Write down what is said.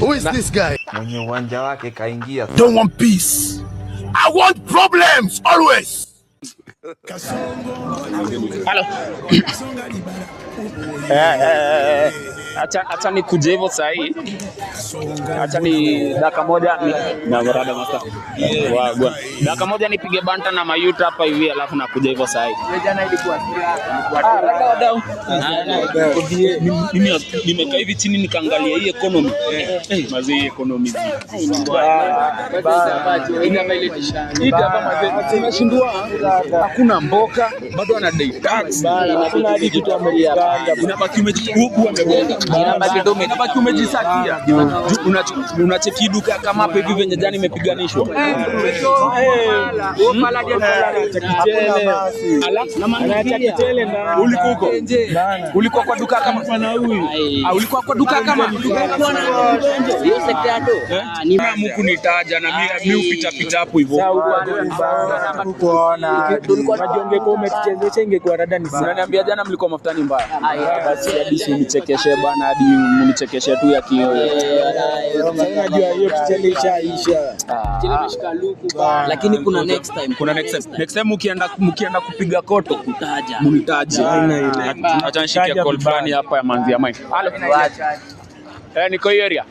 Who is this guy? Mwenye uwanja wake kaingia. Don't want peace. I want problems always. Hello. Acha nikuje hivyo saa hii. Acha ni dakika moja na barada master. Wagwa. Dakika moja nipige banta na mayuta hapa hivi alafu nakuja hivyo saa hii. Jana ilikuwa wadau. Mimi nimekaa hivi chini nikaangalia hii economy. Mazee economy. Hii hapa mazee tunashindwa. Hakuna mboka, bado anadai tax. Hakuna hadi kitu Amerika. Inabaki inabaki umejisakia. Unacheki duka kama hapa hivi venye jana imepiganishwa. Ulikuwa kwa duka kama bwana huyu. Ulikuwa kwa duka kama hiyo sekta ya ndo. Ni mku nitaja na mimi upita pita hapo hivyo. Kuona majonge kwa umetuchezesha ingekuwa rada ni sana. Unaniambia jana mlikuwa mafutani mbaya. Basi hadi unichekeshe bwana hadi unichekeshe tu ya kio. Unajua hiyo kichele ishaisha. Kichele imeshika luku bwana. Lakini kuna next time. Kuna next time mkienda kupiga koto mnitaje. Acha nishikie call fulani hapa ya manzi ya Mike. Halo. Niko area.